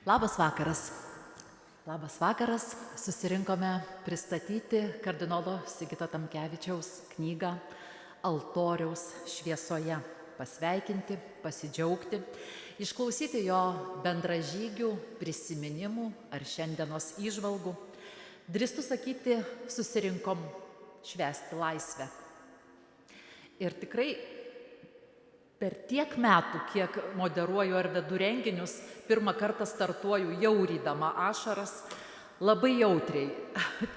Labas vakaras. Labas vakaras. Susirinkome pristatyti kardinolo Sigito Tamkevičiaus knygą Altoriaus šviesoje. Pasveikinti, pasidžiaugti, išklausyti jo bendražygių prisiminimų ar šiandienos įžvalgų. Drįstu sakyti, susirinkom švęsti laisvę. Ir tikrai per tiek metų, kiek moderuoju ar vedu renginius, pirmą kartą startuoju jau rydama ašaras, labai jautriai,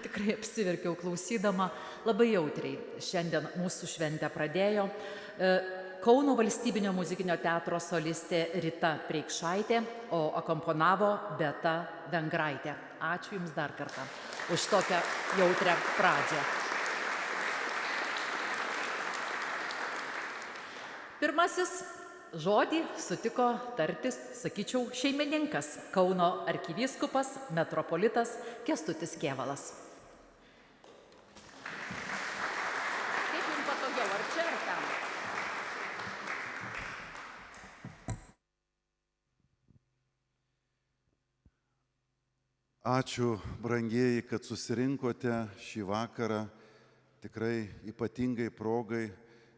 tikrai apsiverkiau klausydama, labai jautriai šiandien mūsų šventę pradėjo Kauno valstybinio muzikinio teatro solistė Rita Preikšaitė, o akomponavo Beata Vengraitė. Ačiū Jums dar kartą už tokią jautrią pradžią. Pirmasis žodį sutiko tartis, sakyčiau, šeimininkas, Kauno arkivyskupas, metropolitas Kęstutis Kėvalas. Kaip Jums patogiau, ar čia, ar ten? Ačiū, brangieji, kad susirinkote šį vakarą tikrai ypatingai progai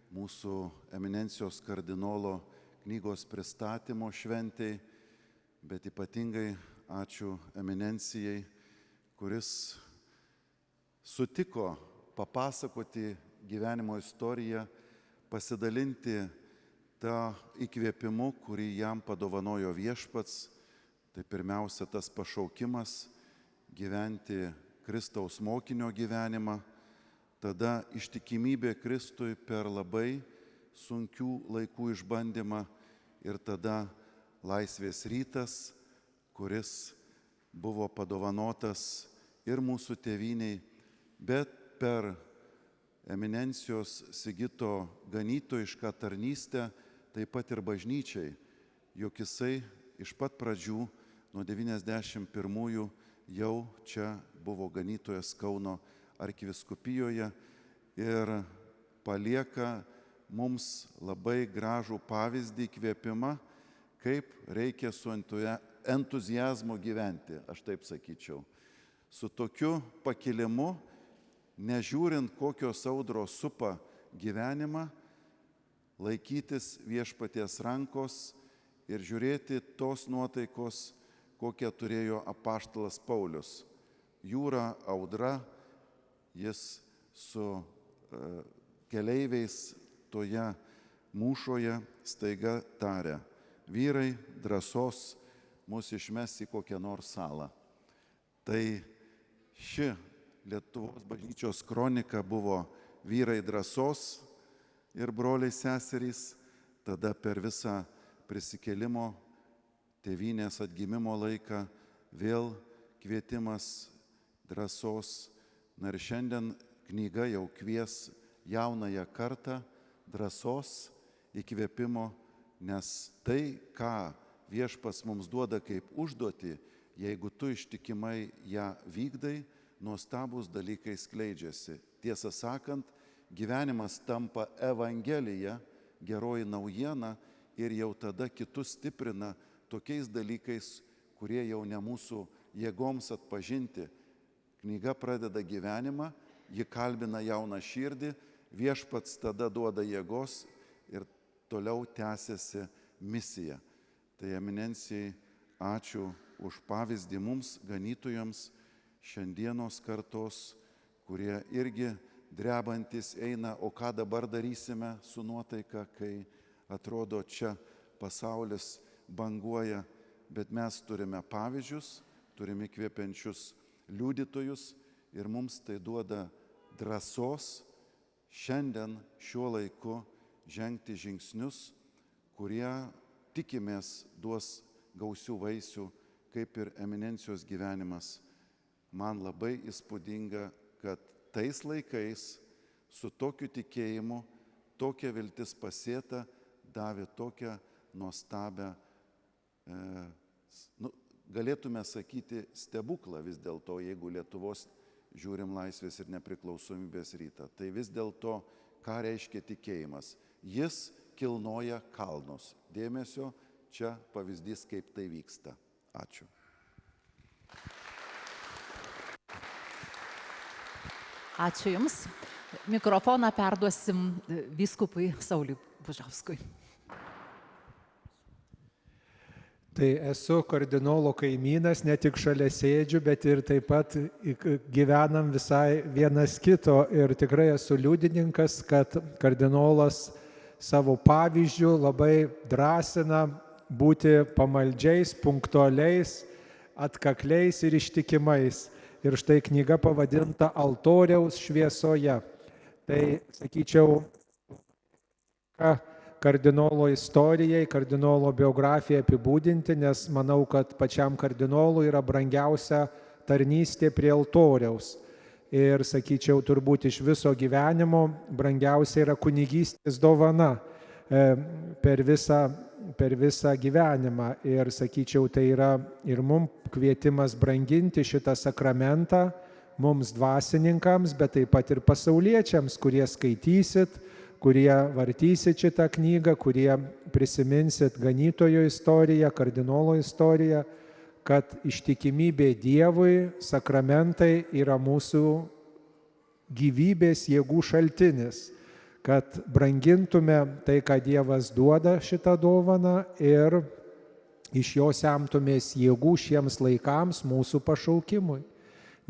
mūsų eminencijos kardinolo knygos pristatymo šventei, bet ypatingai ačiū eminencijai, kuris sutiko papasakoti gyvenimo istoriją, pasidalinti tą įkvėpimu, kurį jam padovanojo Viešpats. Tai pirmiausia tas pašaukimas gyventi Kristaus mokinio gyvenimą, tada ištikimybė Kristui per labai sunkių laikų išbandymą ir tada laisvės rytas, kuris buvo padovanotas ir mūsų tėvyniai, bet per eminencijos Sigito ganytojišką tarnystę, taip pat ir bažnyčiai, jog jisai iš pat pradžių nuo 91-ųjų jau čia buvo ganytojas Kauno arkivyskupijoje ir palieka mums labai gražų pavyzdį, įkvėpimą, kaip reikia su entuziazmu gyventi, aš taip sakyčiau. Su tokiu pakilimu, nežiūrint kokios audros supa gyvenimą, laikytis Viešpaties rankos ir žiūrėti tos nuotaikos, kokią turėjo apaštalas Paulius. Jūra, audra, jis su keleiviais toje mūšoje staiga tarė: vyrai, drąsos mus išmes į kokią nors salą. Tai ši Lietuvos bažnyčios kronika buvo vyrai drąsos ir broliai seserys, tada per visą prisikėlimo, tėvynės atgimimo laiką vėl kvietimas drąsos. Na ir šiandien knyga jau kvies jaunąją kartą drąsos, įkvėpimo, nes tai, ką Viešpats mums duoda kaip užduotį, jeigu tu ištikimai ją vykdai, nuostabūs dalykai skleidžiasi. Tiesą sakant, gyvenimas tampa evangelija, geroji naujiena, ir jau tada kitus stiprina tokiais dalykais, kurie jau ne mūsų jėgoms atpažinti. Knyga pradeda gyvenimą, ji kalbina jauną širdį, Viešpats tada duoda jėgos ir toliau tęsiasi misija. Tai eminencijai ačiū už pavyzdį mums, ganytojams, šiandienos kartos, kurie irgi drebantis eina, o ką dabar darysime su nuotaika, kai atrodo čia pasaulis banguoja, bet mes turime pavyzdžius, turime įkvėpiančius liudytojus ir mums tai duoda drąsos šiandien šiuo laiku žengti žingsnius, kurie tikimės duos gausių vaisių, kaip ir eminencijos gyvenimas. Man labai įspūdinga, kad tais laikais su tokiu tikėjimu, tokia viltis pasėta, davė tokią nuostabią, galėtume sakyti, stebuklą vis dėlto, jeigu Lietuvos žiūrim laisvės ir nepriklausomybės rytą. Tai vis dėlto, ką reiškia tikėjimas? Jis kilnoja kalnus. Dėmesio, čia pavyzdys, kaip tai vyksta. Ačiū. Ačiū Jums. Mikrofoną perduosim vyskupui Sauliui Bužauskui. Tai esu kardinolo kaimynas, ne tik šalia sėdžiu, bet ir taip pat gyvenam visai vienas kito. Ir tikrai esu liudininkas, kad kardinolas savo pavyzdžių labai drąsina būti pamaldžiais, punktualiais, atkakliais ir ištikimais. Ir štai knyga pavadinta Altoriaus šviesoje. Tai, sakyčiau, kardinolo istorijai, kardinolo biografijai apibūdinti, nes manau, kad pačiam kardinolui yra brangiausia tarnystė prie altoriaus. Ir, sakyčiau, turbūt iš viso gyvenimo brangiausia yra kunigystės dovana per visą gyvenimą. Ir, sakyčiau, tai yra ir mums kvietimas branginti šitą sakramentą, mums dvasininkams, bet taip pat ir pasauliečiams, kurie skaitysit, kurie vartysit šitą knygą, kurie prisiminsit ganytojo istoriją, kardinolo istoriją, kad ištikimybė Dievui, sakramentai yra mūsų gyvybės jėgų šaltinis, kad brangintume tai, ką Dievas duoda šitą dovaną ir iš jo semtumės jėgų šiems laikams mūsų pašaukimui.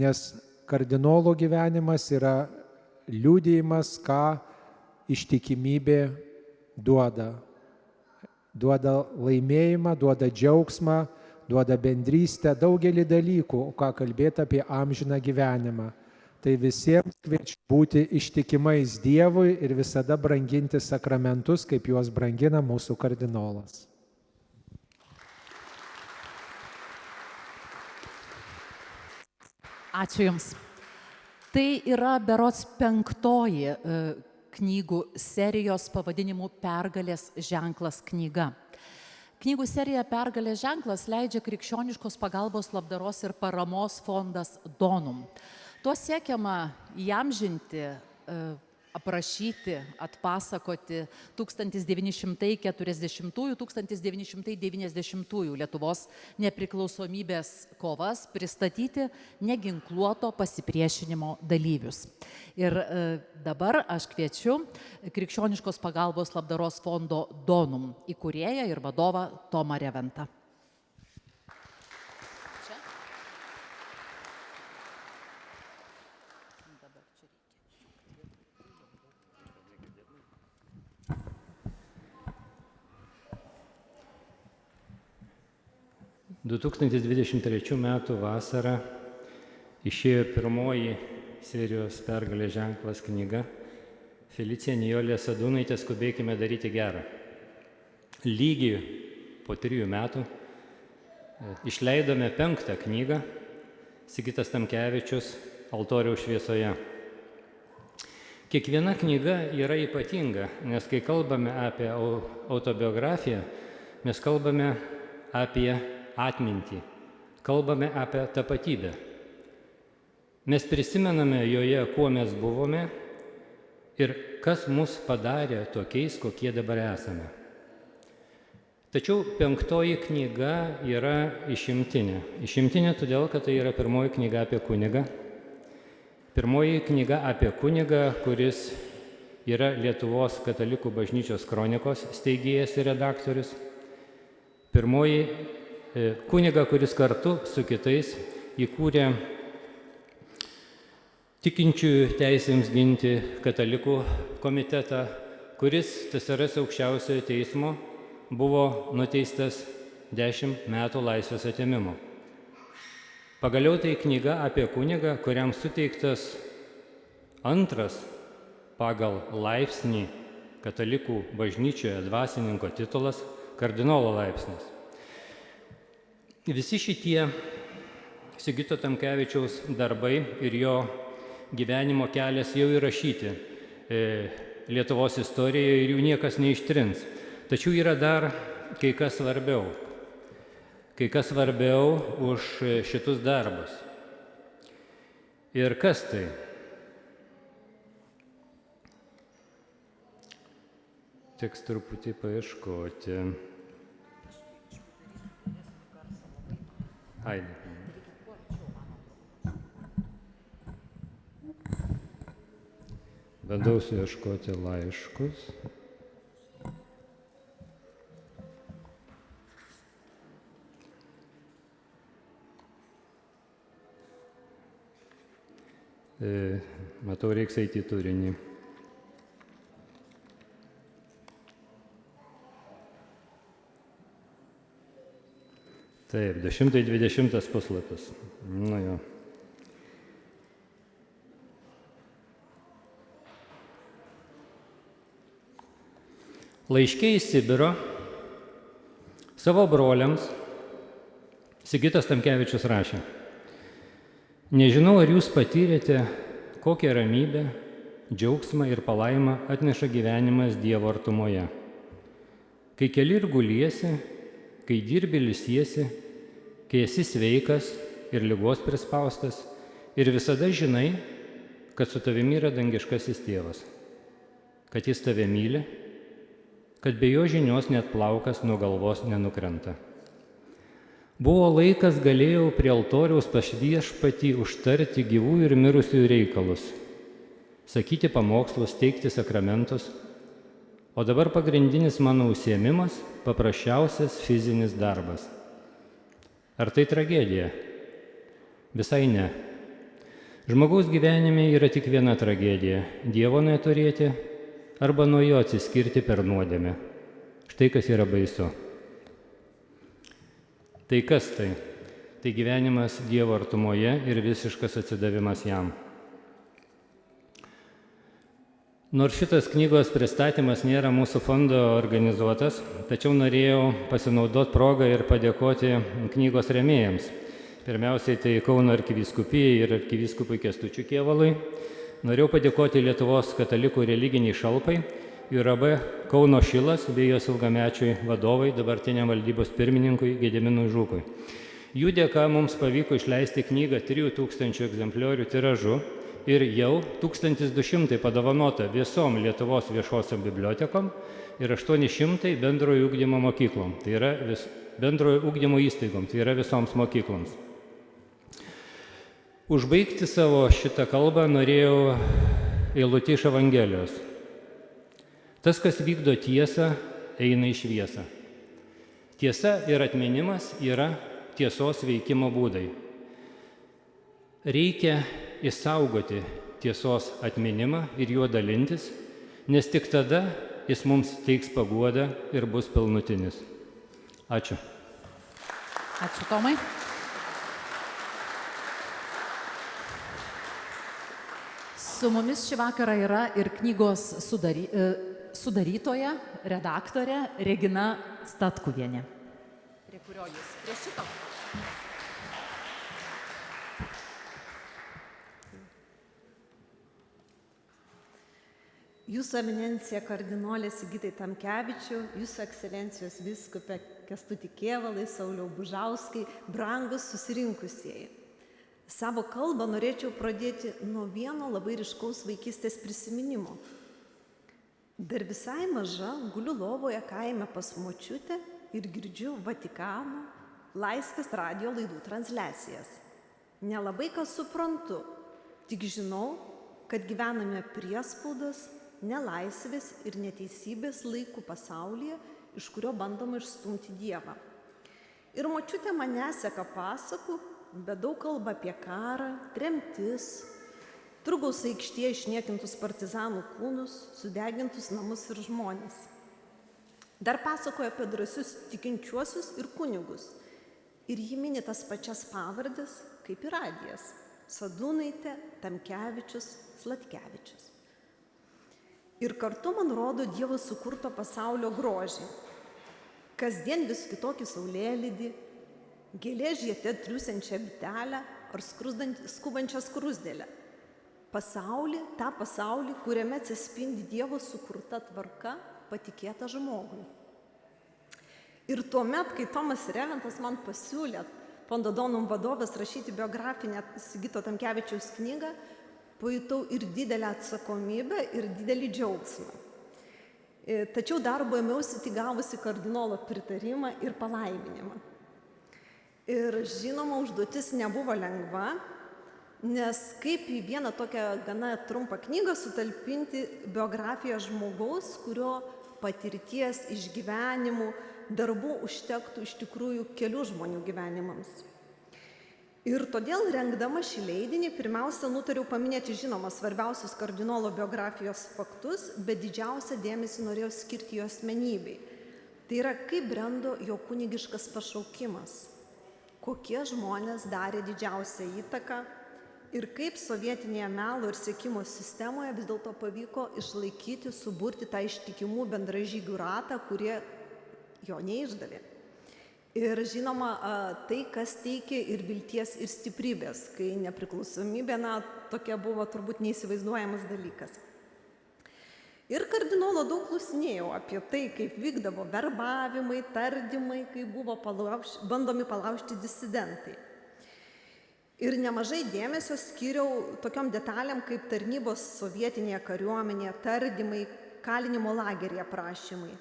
Nes kardinolo gyvenimas yra liudijimas, ką ištikimybė duoda. Duoda laimėjimą, duoda džiaugsmą, duoda bendrystę, daugelį dalykų, o ką kalbėti apie amžiną gyvenimą. Tai visiems kviečiu būti ištikimais Dievui ir visada branginti sakramentus, kaip juos brangina mūsų kardinolas. Ačiū Jums. Tai yra berods 5. knygų serijos pavadinimu Pergalės ženklas knyga. Knygų serija Pergalės ženklas leidžia Krikščioniškos pagalbos labdaros ir paramos fondas Donum. Tuo siekiama įamžinti, aprašyti, atpasakoti 1940–1990 Lietuvos nepriklausomybės kovas, pristatyti neginkluoto pasipriešinimo dalyvius. Ir dabar aš kviečiu Krikščioniškos pagalbos labdaros fondo Donum įkūrėją ir vadovą Tomą Reventą. 2023 metų vasarą išėjo pirmoji serijos Pergalės ženklas knyga Felicija Nijolė Sadūnaitė Skubėkime daryti gerą. Lygiai po 3 metų išleidome 5. knygą Sigitas Tamkevičius Altoriaus šviesoje. Kiekviena knyga yra ypatinga, nes kai kalbame apie autobiografiją, mes kalbame apie atmintį, kalbame apie tapatybę. Mes prisimename joje, kuo mes buvome ir kas mus padarė tokiais, kokie dabar esame. Tačiau 5. knyga yra išimtinė. Išimtinė todėl, kad tai yra pirmoji knyga apie kunigą. Pirmoji knyga apie kunigą, kuris yra Lietuvos katalikų bažnyčios kronikos steigėjas ir redaktorius. Pirmoji kunigą, kuris kartu su kitais įkūrė tikinčiųjų teisėms ginti katalikų komitetą, kuris TSRS aukščiausiojo teismo buvo nuteistas 10 metų laisvės atėmimo. Pagaliau tai knyga apie kunigą, kuriam suteiktas 2. pagal laipsnį katalikų bažnyčioje dvasininko titulas, kardinolo laipsnis. Visi šitie Sigito Tamkevičiaus darbai ir jo gyvenimo kelias jau įrašyti Lietuvos istorijoje ir jų niekas neištrins. Tačiau yra dar kai kas svarbiau. Kai kas svarbiau už šitus darbus. Ir kas tai? Teks truputį paieškoti. Aidė. Bandau suieškoti laiškus. Matau, reiks eiti į turinį. Taip, 120 puslapis. Nu jo. Laiške iš Sibiro savo broliams Sigitas Tamkevičius rašė: Nežinau, ar jūs patyrėte, kokią ramybę, džiaugsmą ir palaimą atneša gyvenimas Dievo artumoje. Kai keli ir guliesi, kai dirbi ilsiesi, kai esi sveikas ir ligos prispaustas ir visada žinai, kad su tavimi yra dangiškasis tėvas, kad jis tave myli, kad be jo žinios net plaukas nuo galvos nenukrenta. Buvo laikas, galėjau prie altoriaus pas Viešpatį užtarti gyvų ir mirusiųjų reikalus, sakyti pamokslus, teikti sakramentus, o dabar pagrindinis mano užsiėmimas – paprasčiausias fizinis darbas. Ar tai tragedija? Visai ne. Žmogaus gyvenime yra tik viena tragedija – Dievo neturėti arba nuo jo atsiskirti per nuodėmę. Štai kas yra baisu. Tai kas tai? Tai gyvenimas Dievo artumoje ir visiškas atsidavimas jam. Nors šitas knygos pristatymas nėra mūsų fondo organizuotas, tačiau norėjau pasinaudoti progą ir padėkoti knygos rėmėjams. Pirmiausiai tai Kauno arkivyskupijai ir arkivyskupui Kęstučiui Kėvalui. Norėjau padėkoti Lietuvos katalikų religiniai šalpai, URB Kauno Šilas bei jos ilgamečiui vadovai, dabartiniam valdybos pirmininkui Gediminui Žukui. Jų dėka mums pavyko išleisti knygą 3000 egzempliorių tiražu ir jau 1200 padovanota visom Lietuvos viešosiom bibliotekom ir 800 bendrojo ugdymo mokyklom, tai yra bendrojo ugdymo įstaigom, tai yra visoms mokykloms. Užbaigti savo šitą kalbą norėjau eilutę iš Evangelijos. Tas, kas vykdo tiesą, eina į šviesą. Tiesa ir atminimas yra tiesos veikimo būdai. Reikia išsaugoti tiesos atminimą ir juo dalintis, nes tik tada jis mums teiks paguodą ir bus pilnutinis. Ačiū. Ačiū, Tomai. Su mumis šį vakarą yra ir knygos sudarytoja, redaktorė Regina Statkuvienė. Prie kurio jūs? Prie šito? Jūsų eminencija kardinolė Sigitai Tamkevičiau, Jūsų ekscelencijos vyskupė Kęstuti Kėvalai, Sauliau Bužauskai, brangus susirinkusieji. Savo kalbą norėčiau pradėti nuo vieno labai ryškaus vaikystės prisiminimo. Dar visai maža guliu lovoje kaime pas močiutę ir girdžiu Vatikano Laisvės radijo laidų transliacijas. Nelabai ką suprantu, tik žinau, kad gyvename priespaudos, nelaisvės ir neteisybės laikų pasaulyje, iš kurio bandoma išstumti Dievą. Ir močiutė mane seka pasakų, bet daug kalba apie karą, tremtis, Turgaus aikštėje išniekintus partizanų kūnus, sudegintus namus ir žmones. Dar pasakoja apie drąsius tikinčiuosius ir kunigus. Ir ji mini tas pačias pavardės, kaip ir Radijas – Sadūnaitė, Tamkevičius, Sladkevičius. Ir kartu man rodo Dievo sukurto pasaulio grožį. Kasdien vis kitokį saulėlydį, gėlė žiete triūsiančią bitelę ar skubančią skruzdėlę. Tą pasaulį, kuriame atsispindi Dievo sukurta tvarka, patikėta žmogui. Ir tuomet, kai Tomas Reventas man pasiūlė Fondo Donum vadovės rašyti biografinę Sigito Tamkevičiaus knygą, pajutau ir didelę atsakomybę, ir didelį džiaugsmą. Tačiau darbo ėmiausi tik gavusi kardinolo pritarimą ir palaiminimą. Ir žinoma, užduotis nebuvo lengva, Nes kaip į vieną tokią gana trumpą knygą sutalpinti biografiją žmogaus, kurio patirties, išgyvenimų, darbų užtektų iš tikrųjų kelių žmonių gyvenimams. Ir todėl, rengdama šį leidinį, pirmiausia, nutariau paminėti žinoma svarbiausius kardinolo biografijos faktus, bet didžiausią dėmesį norėjau skirti jo asmenybei. Tai yra, kaip brendo jo kunigiškas pašaukimas, kokie žmonės darė didžiausią įtaką ir kaip sovietinėje melo ir sekimo sistemoje vis dėlto pavyko išlaikyti, suburti tą ištikimų bendražygių ratą, kurie jo neišdavė. Ir žinoma, tai, kas teikė ir vilties, ir stiprybės, kai nepriklausomybė, tokia buvo turbūt neįsivaizduojamas dalykas. Ir kardinolo daug klausinėjau apie tai, kaip vykdavo verbavimai, tardymai, kaip buvo bandomi palaužti disidentai. Ir nemažai dėmesio skyriau tokiom detalėm, kaip tarnybos sovietinėje kariuomenėje, tardymai, kalinimo lageryje aprašymai.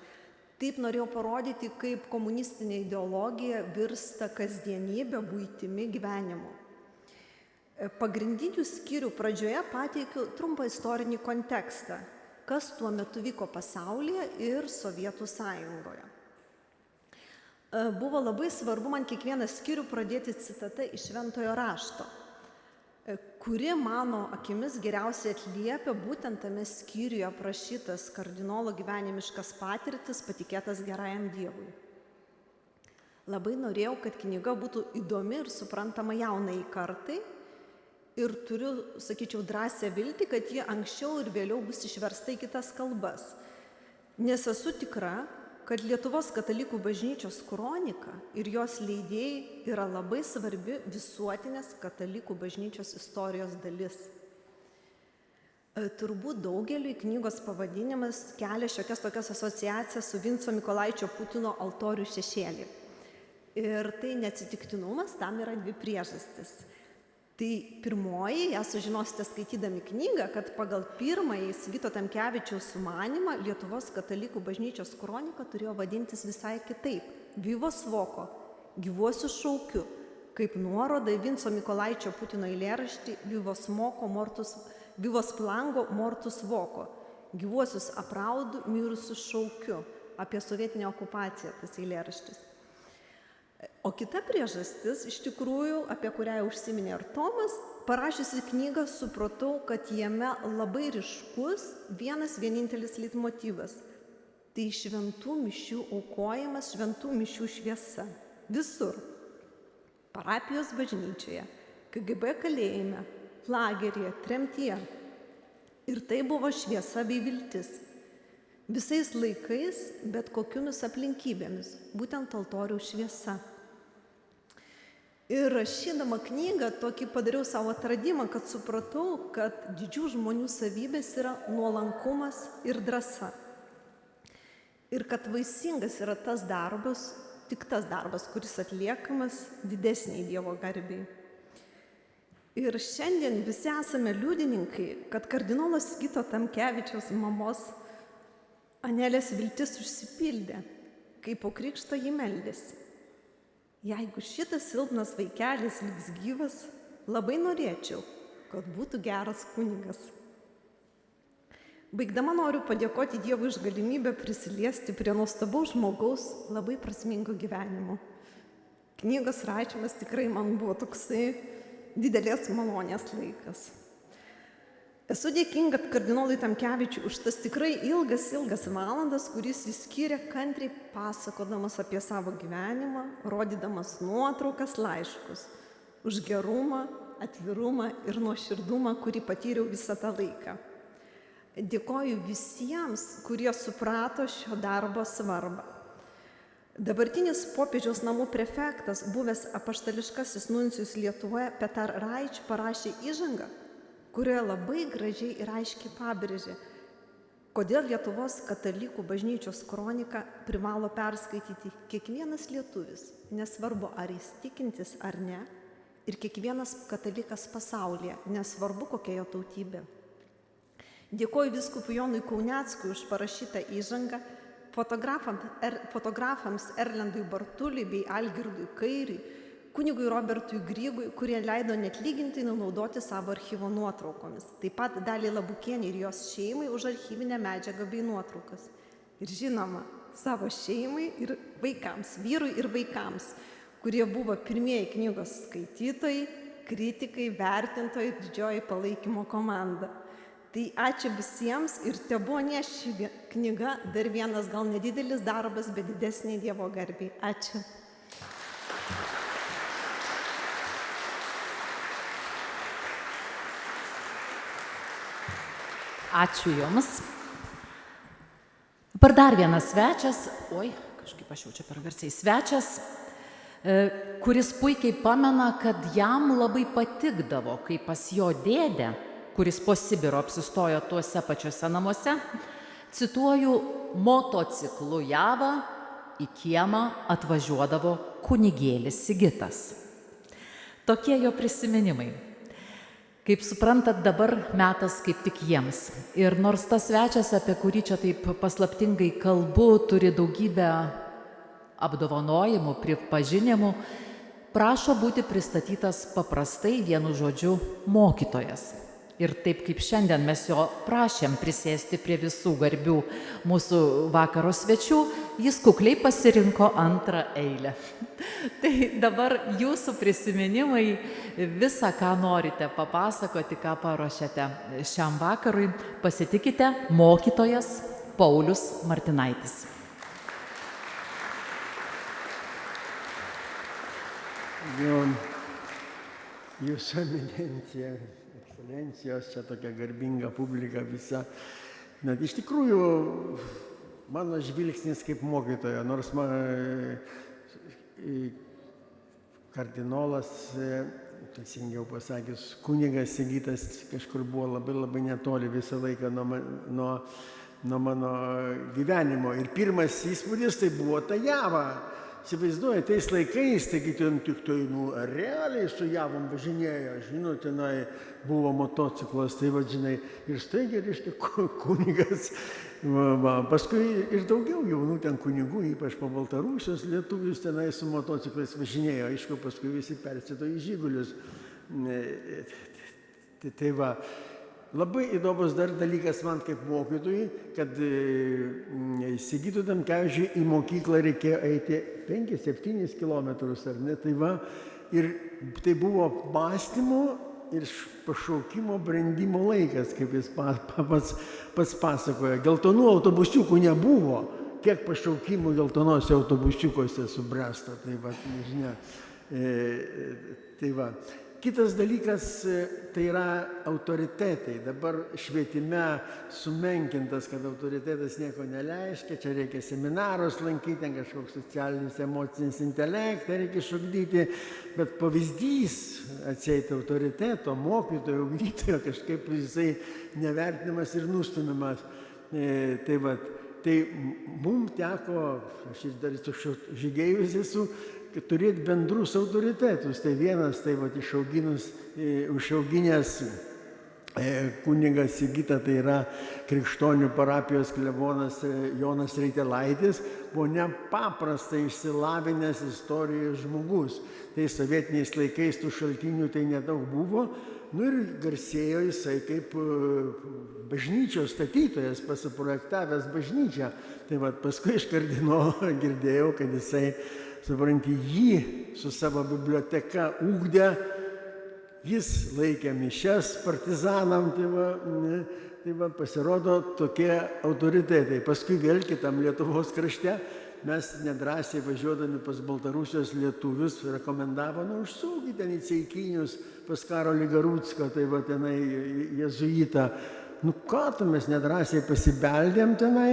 Taip norėjau parodyti, kaip komunistinė ideologija virsta kasdienybė, buitimi, gyvenimu. Pagrindinių skyrių pradžioje pateikiu trumpą istorinį kontekstą, kas tuo metu vyko pasaulyje ir Sovietų sąjungoje. Buvo labai svarbu man kiekvieną skyrių pradėti citata iš Šventojo rašto, kuri mano akimis geriausiai atliepia būtent tame skyriuje aprašytas kardinolo gyvenimiškas patirtis patikėtas gerajam Dievui. Labai norėjau, kad knyga būtų įdomi ir suprantama jaunai kartai ir turiu, sakyčiau, drąsią viltį, kad ji anksčiau ir vėliau bus išversta į kitas kalbas. Nes esu tikra, kad Lietuvos katalikų bažnyčios kronika ir jos leidėjai yra labai svarbi visuotinės katalikų bažnyčios istorijos dalis. Turbūt daugeliui knygos pavadinimas kelia šiokias tokias asociacijas su Vinco Mykolaičio Putino altorių šešėlį. Ir tai neatsitiktinumas, tam yra dvi priežastis. Tai pirmoji, ją sužinosite skaitydami knygą, kad pagal pirmąjį Sigito Tamkevičiaus sumanymą Lietuvos katalikų bažnyčios kronika turėjo vadintis visai kitaip – Vivos Voko, gyvuosius šaukiu, kaip nuoroda į Vinco Mykolaičio Putino eilėraštį Vivos Plango Mortus Voko, gyvuosius apraudu, mirusius šaukiu, apie sovietinę okupaciją tas eilėraštis. O kita priežastis, iš tikrųjų, apie kurią užsiminė ir Tomas, parašiusi knygą supratau, kad jame labai ryškus vienas vienintelis leitmotyvas. Tai šventų mišių aukojimas, šventų mišių šviesa. Visur. Parapijos bažnyčioje, KGB kalėjime, lageryje, tremtyje. Ir tai buvo šviesa bei viltis. Visais laikais, bet kokiomis aplinkybėmis, būtent altoriaus šviesa. Ir rašydama knygą tokį padariau savo atradimą, kad supratau, kad didžių žmonių savybės yra nuolankumas ir drąsa. Ir kad vaisingas yra tas darbas, tik tas darbas, kuris atliekamas didesniai Dievo garbei. Ir šiandien visi esame liudininkai, kad kardinolas Sigito Tamkevičiaus mamos Anelės viltis užsipildė, kai po krikšto ji meldėsi. Jeigu šitas silpnas vaikelis liks gyvas, labai norėčiau, kad būtų geras kunigas. Baigdama noriu padėkoti Dievui už galimybę prisiliesti prie nuostabaus žmogaus labai prasmingo gyvenimo. Knygos rašymas tikrai man buvo toksai didelės malonės laikas. Esu dėkinga kardinolui Tamkevičiui už tas tikrai ilgas valandas, kuris jis skyrė kantriai pasakodamas apie savo gyvenimą, rodydamas nuotraukas, laiškus, už gerumą, atvirumą ir nuoširdumą, kurį patyriau visą tą laiką. Dėkoju visiems, kurie suprato šio darbo svarbą. Dabartinis popiežiaus namų prefektas, buvęs apaštališkasis nuncijus Lietuvoje Petar Raič, parašė įžangą, kurioje labai gražiai ir aiškiai pabrėžė, kodėl Lietuvos katalikų bažnyčios kroniką privalo perskaityti kiekvienas lietuvis, nesvarbu ar jis tikintis ar ne, ir kiekvienas katalikas pasaulyje, nesvarbu kokia jo tautybė. Dėkoju vyskupui Jonui Kauneckui už parašytą įžangą, fotografams Erlendui Bartuliui bei Algirdui Kairiui, kunigui Robertui Grygui, kurie leido neatlygintinai naudoti savo archyvo nuotraukomis. Taip pat Daliai Labukienei ir jos šeimai už archyvinę medžiagą bei nuotraukas. Ir žinoma, savo šeimai ir vaikams, vyrui ir vaikams, kurie buvo pirmieji knygos skaitytojai, kritikai, vertintojai ir didžioji palaikymo komanda. Tai ačiū visiems ir tebūnie ši knyga dar vienas gal nedidelis darbas, bet didesnė Dievo garbei. Ačiū. Ačiū Jums. Dabar dar vienas svečias, kažkaip aš jau čia per garsiai svečias, kuris puikiai pamena, kad jam labai patikdavo, kai pas jo dėdę, kuris po Sibiro apsistojo tuose pačiuose namuose, cituoju, motociklu Javą į kiemą atvažiuodavo kunigėlis Sigitas. Tokie jo prisiminimai. Kaip suprantat, dabar metas kaip tik jiems. Ir nors tas svečias, apie kurį čia taip paslaptingai kalbu, turi daugybę apdovanojimų, pripažinimų, prašo būti pristatytas paprastai vienu žodžiu mokytojas. Ir taip kaip šiandien mes jo prašėm prisėsti prie visų garbių mūsų vakaro svečių, jis kukliai pasirinko antrą eilę. Tai dabar jūsų prisiminimai, visą, ką norite papasakoti, ką paruošėte šiam vakarui, pasitikite mokytojas Paulius Martinaitis. Jūsų eminencija, ekscelencijos, čia tokia garbinga publika visa. Net iš tikrųjų, mano žvilgsnis kaip mokytojo, nors kardinolas, teisingiau pasakius, kunigas Sigitas kažkur buvo labai netoli visą laiką nuo mano gyvenimo. Ir pirmas įspūdis tai buvo ta Java. Įsivaizduoju, tais laikais, taigi ten tik tai, realiai su Javom važinėjo, žinot, tenai buvo motociklas, tai vadžinai, ir staigiai, reiškia, kunigas. Paskui ir daugiau jaunų ten kunigų, ypač po Baltarusijos, lietuvius tenai su motociklais važinėjo, aišku, paskui visi persito į Žigulius. Tai va, labai įdomus dar dalykas man kaip mokytojui, kad Sigitui Tamkevičiui į mokyklą reikėjo eiti 5-7 kilometrus, ar ne? Tai va, ir tai buvo mąstymo ir pašaukimo brandimo laikas, kaip jis pats pasakoja. Geltonų autobusiukų nebuvo, kiek pašaukimų geltonose autobusiukose subręsta. Tai va, nežinia. Tai va. Kitas dalykas tai yra autoritetai. Dabar švietime sumenkintas, kad autoritetas nieko neleiškia, čia reikia seminarus lankyti, ten kažkoks socialinis, emocinis intelektą reikia išugdyti, bet pavyzdys atseit autoriteto, mokytojo, ugdytojo, kažkaip jisai nevertinamas ir nustumiamas. Tai va, tai mums teko, aš ir dar žygėjus esu, turėti bendrus autoritetus. Tai vienas, tai va, užauginęs kunigas Sigitą, tai yra Krikštonių parapijos klebonas Jonas Reitelaitis, buvo nepaprastai išsilavinęs istorijos žmogus. Tai sovietiniais laikais tų šaltinių tai nedaug buvo. Ir garsėjo jisai kaip bažnyčios statytojas, pasiprojektavęs bažnyčią. Tai va, paskui iš kardinolo girdėjau, kad jisai, supranti, jį su savo biblioteka ugdė, jis laikė mišias partizanam, tai va, pasirodo tokie autoritetai. Paskui vėl kitam Lietuvos krašte mes nedrąsiai važiuodami pas Baltarusijos lietuvius rekomendavome užsukti ten į Ceikinius pas Karolį Garucką, tai va tenai jezuitą. Ką tu, mes nedrąsiai pasibeldėm tenai,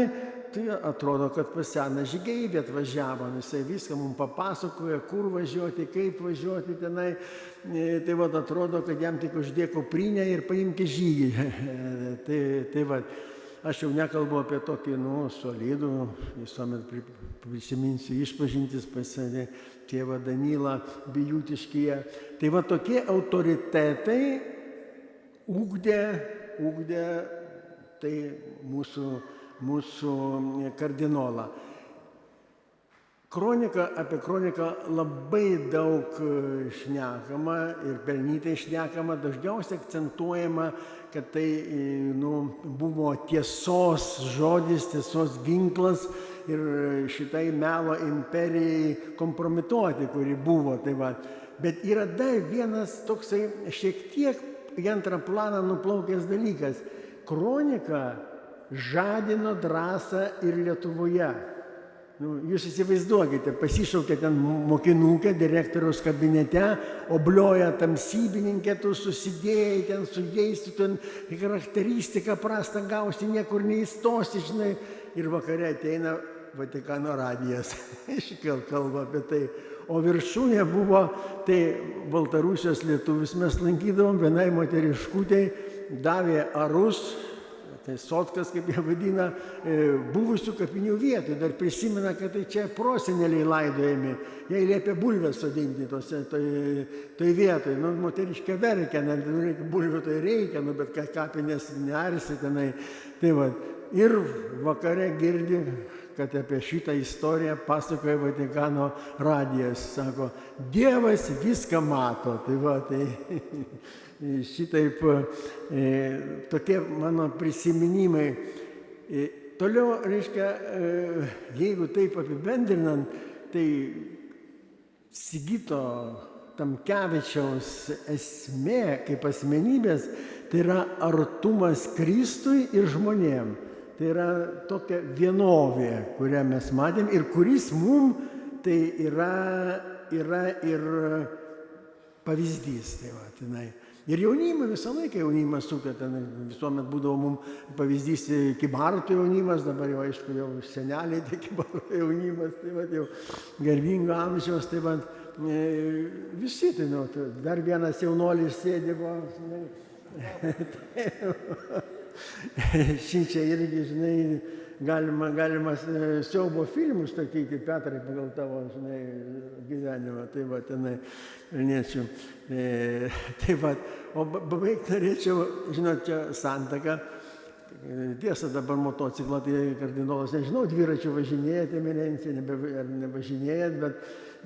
tai atrodo, kad pas seną žygeivį atvažiavo, jisai viską mums papasakoja, kur važiuoti, kaip važiuoti tenai. Tai va, atrodo, kad jam tik uždėk kuprinę ir paimki žygį. Tai va, aš jau nekalbu apie tokį, solidų, visuomet prisiminsiu išpažintis pas tėvą Danilą Bijūtiškyje. Tai va, tokie autoritetai ugdė tai mūsų kardinolą. Apie kroniką labai daug šnekama ir pelnytai šnekama, dažniausiai akcentuojama, kad tai buvo tiesos žodis, tiesos ginklas ir šitai melo imperijai kompromituoti, kuri buvo. Tai va. Bet yra dar vienas toksai šiek tiek į antrą planą nuplaukęs dalykas. Kronika žadino drąsą ir Lietuvoje. Jūs įsivaizduokite, pasišaukė ten mokinukę direktoriaus kabinete, oblioja tamsybininkė, tu susidėjai ten su jais, tu ten charakteristiką prastą gausi, niekur neįstosi, žinai. Ir vakare ateina Vatikano radijas, iškel kalba apie tai. O viršūnė buvo, tai Baltarusijos lietuvis mes lankydavom, vienai moteriškutei davė arus, tai sotkas, kaip jie vadina, buvusių kapinių vietų. Dar prisimena, kad tai čia proseneliai laidojami. Jie liepė bulvės sodinti toj vietoj. Moteriškė verkia, bulvių tai reikia, bet kapinės nearsi tenai. Tai va. Ir vakare girdi, kad apie šitą istoriją pasakoja Vatikano radijas. Sako, Dievas viską mato. Tai va, tai šitaip tokie mano prisiminimai. Toliau, reiškia, jeigu taip apibendrinant, tai Sigito Tamkevičiaus esmė kaip asmenybės, tai yra artumas Kristui ir žmonėm. Tai yra tokia vienovė, kurią mes matėm ir kuris mum tai yra ir pavyzdys. Tai va, tenai. Ir jaunimą visą laiką jaunimas sukia, ten visuomet būdavo mums pavyzdys Kybartų jaunimas, dabar jau aišku jau seneliai, tai Kybartų jaunimas, tai va jau garbingo amžiaus, tai va visi, tai dar vienas jaunuolis sėdėvo, žinai. Šičia irgi, žinai, galima siaubo filmų statyti, Petrai, pagal tavo, žinai, gyvenimą, tai va, tenai, Vilniečių. Tai va, o baigti norėčiau, žinot, čia Santaka. Tiesa, dabar motociklą, tai kardinolas, nežinau, dviračių važinėjate, Eminencija, ar nevažinėjat, bet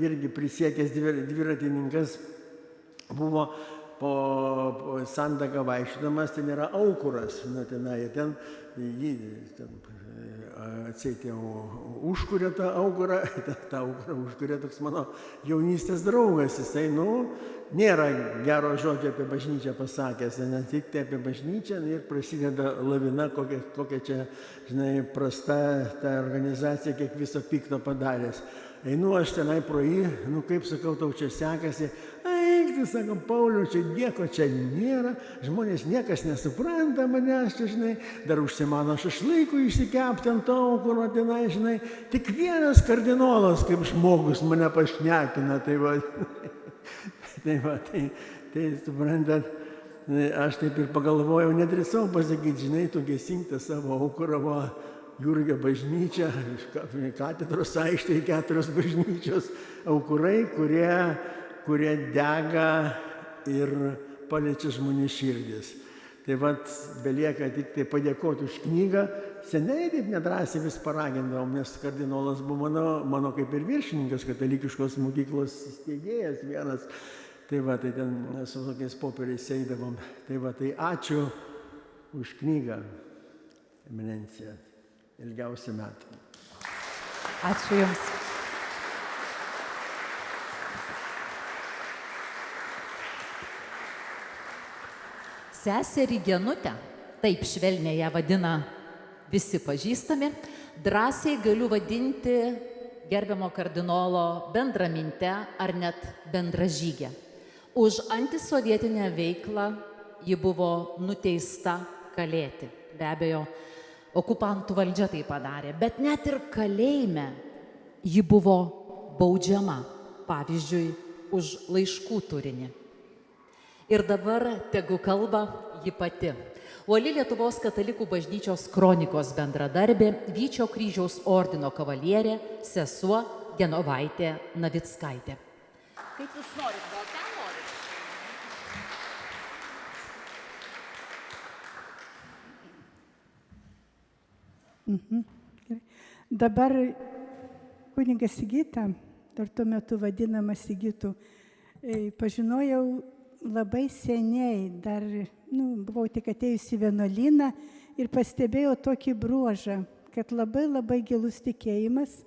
irgi prisiekęs dviratininkas buvo po Santaką vaikščiodamas, ten yra aukuras, tenai, ten jį atseit jau užkuria tą aukurą, tą aukurą užkuria toks mano jaunystės draugas, jisai, nėra gero žodžio apie bažnyčią pasakęs, ne tik tai apie bažnyčią ir prasideda lavina, kokia čia, žinai, prasta ta organizacija, kiek viso pikto padaręs. Einu aš tenai pro jį, kaip sakau, tau čia sekasi, eik, tai sako, Pauliau, čia nieko čia nėra, žmonės niekas nesupranta manęs, čia, žinai, dar užsimano šašlaikų išsikepti ant aukuro tenai, žinai, tik vienas kardinolas kaip žmogus mane pašnekina, tai va, tai suprantat, aš taip ir pagalvojau, nedrįsau pasakyti, žinai, tu gesink tą savo aukurą, Jurgio bažnyčia, katedros aikštėje 4 bažnyčios aukurai, kurie dega ir paliečia žmonių širdis. Tai vat, belieka tik tai padėkoti už knygą. Seniai taip nedrąsiai vis paragindavom, nes kardinolas buvo mano kaip ir viršininkas, katalikiškos mokyklos steigėjas vienas. Tai va, tai ten su tokiais popieriais eidavom. Tai va, tai ačiū už knygą, Eminencija. Ilgiausių metų. Ačiū Jums. Seserį Genutę, taip švelniai ją vadina visi pažįstami, drąsiai galiu vadinti gerbiamo kardinolo bendraminte ar net bendražygę. Už antisovietinę veiklą ji buvo nuteista kalėti. Be abejo, okupantų valdžia tai padarė, bet net ir kalėjime ji buvo baudžiama, pavyzdžiui, už laiškų turinį. Ir dabar tegu kalba ji pati. Uoli Lietuvos katalikų bažnyčios kronikos bendradarbė, Vyčio kryžiaus ordino kavalierė, sesuo Genovaitė Navickaitė. Kaip jūs norit, gal ten norit? Dabar kunigą Sigitą, dar tuo metu vadinamą Sigitu, pažinojau labai seniai, dar buvau tik atėjusi į vienuolyną ir pastebėjau tokį bruožą, kad labai gilus tikėjimas,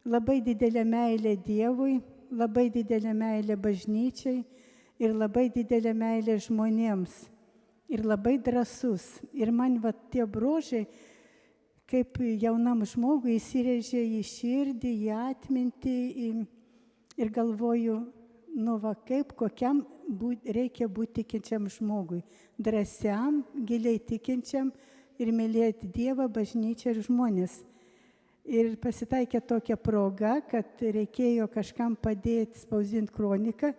labai didelė meilė Dievui, labai didelė meilė bažnyčiai ir labai didelė meilė žmonėms. Ir labai drąsus. Ir man tie bruožai, kaip jaunam žmogui, įsirėžė į širdį, į atmintį ir galvoju, kokiam reikia būti tikinčiam žmogui. Drąsiam, giliai tikinčiam ir mylėti Dievą, bažnyčią ir žmonės. Ir pasitaikė tokia proga, kad reikėjo kažkam padėti spausdinti kroniką,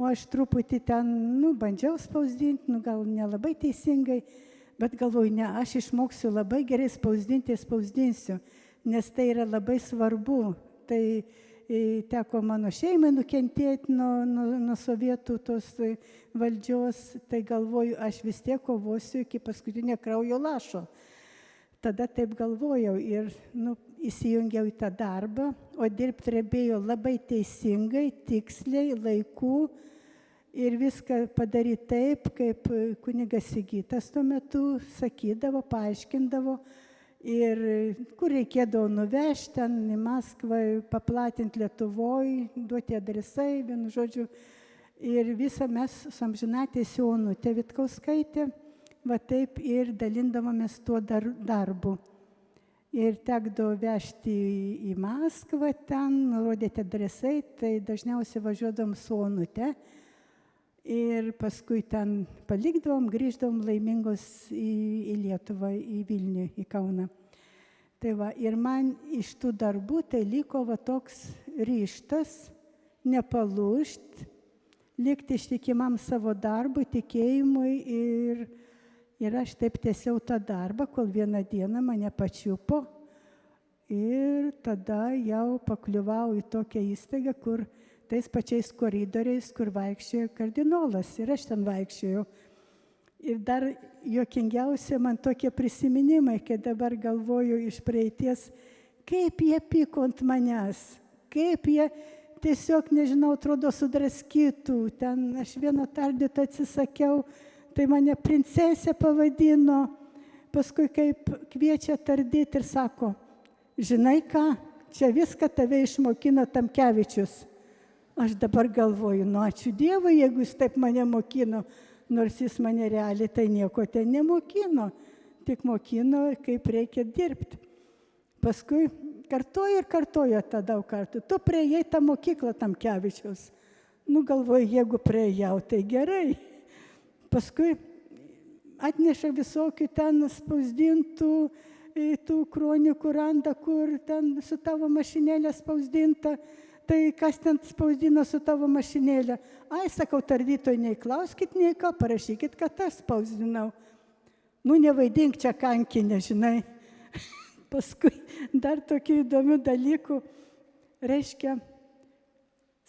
o aš truputį ten, bandžiau spausdinti, gal nelabai teisingai, bet galvoju, ne, aš išmoksiu labai gerai spausdinti ir spausdinsiu, nes tai yra labai svarbu. Tai teko mano šeimai nukentėti nuo sovietų tos valdžios, tai galvoju, aš vis tiek kovosiu iki paskutinio kraujo lašo. Tada taip galvojau ir įsijungiau į tą darbą, o dirbti reikėjo labai teisingai, tiksliai, laiku ir viską padaryti taip, kaip kunigas Sigitas tuo metu sakydavo, paaiškindavo ir kur reikėdavo nuvežti, ten į Maskvą, paplatinti Lietuvoje, duoti adresai, vienu žodžiu. Ir visą mes su amžinatilsį Onutė Vitkauskaitė, va taip ir dalindavomės tuo darbu. Ir tekdavo vežti į Maskvą, ten nurodyti adresai, tai dažniausiai važiuodavom su Onute. Ir paskui ten palikdavom, grįždavom laimingos į Lietuvą, į Vilnių, į Kauną. Tai va, ir man iš tų darbų tai liko va toks ryžtas, nepalūžti, likti ištikimam savo darbui, tikėjimui ir aš taip tęsiau tą darbą, kol vieną dieną mane pačiupo ir tada jau pakliuvau į tokią įstaigą, kur tais pačiais koridoriais, kur vaikščiojo kardinolas ir aš ten vaikščiojau. Ir dar juokingiausia man tokie prisiminimai, kai dabar galvoju iš praeities, kaip jie pyko ant manęs, kaip jie tiesiog, nežinau, atrodo sudraskytų. Ten aš vieno tardyto atsisakiau, tai mane princesė pavadino, paskui kaip kviečia tardyti ir sako, žinai ką, čia viską tave išmokino Tamkevičius. Aš dabar galvoju, ačiū Dievui, jeigu jis taip mane mokino, nors jis mane realiai tai nieko ten nemokino, tik mokino, kaip reikia dirbti. Paskui kartojo tą daug kartų, tu prieėjai tą mokyklą Tamkevičiaus. Galvoju, jeigu prieėjau, tai gerai. Paskui atneša visokių ten spausdintų tų kronikų randa, kur ten su tavo mašinėlė spausdinta. Tai kas ten spausdino su tavo mašinėlė? Ai, sakau, tardytoj, nei klauskit, nei ką, parašykit, kad aš spausdinau. Nevaidink čia kankinę, žinai. Paskui dar tokių įdomių dalykų. Reiškia,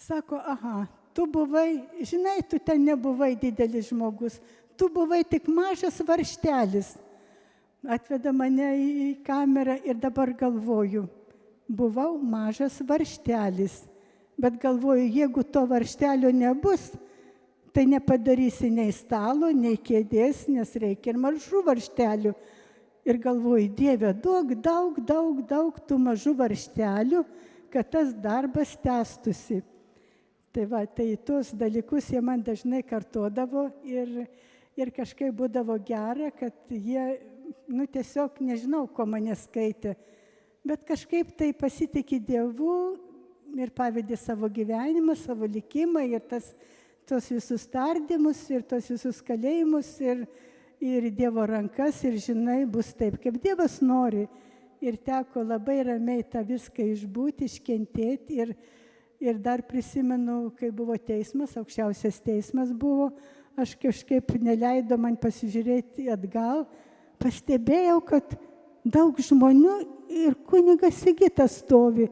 sako, aha, tu buvai, žinai, tu ten nebuvai didelis žmogus, tu buvai tik mažas varžtelis. Atveda mane į kamerą ir dabar galvoju, buvau mažas varžtelis, bet galvoju, jeigu to varžtelio nebus, tai nepadarysi nei stalo, nei kėdės, nes reikia ir mažų varžtelių. Ir galvoju, Dieve, duok daug tų mažų varžtelių, kad tas darbas tęstųsi. Tai va, tai tuos dalykus jie man dažnai kartodavo ir kažkaip būdavo gera, kad jie, tiesiog nežinau, ko mane skaitė, bet kažkaip tai pasitikė Dievu ir pavedė savo gyvenimą, savo likimą ir tos visus tardymus ir tos visus kalėjimus ir Dievo rankas ir žinai, bus taip, kaip Dievas nori. Ir teko labai ramiai tą viską išbūti, iškentėti ir dar prisimenu, kai buvo teismas, aukščiausias teismas buvo, aš kažkaip neleido man pasižiūrėti atgal, pastebėjau, kad daug žmonių ir kunigas Sigitas stovi.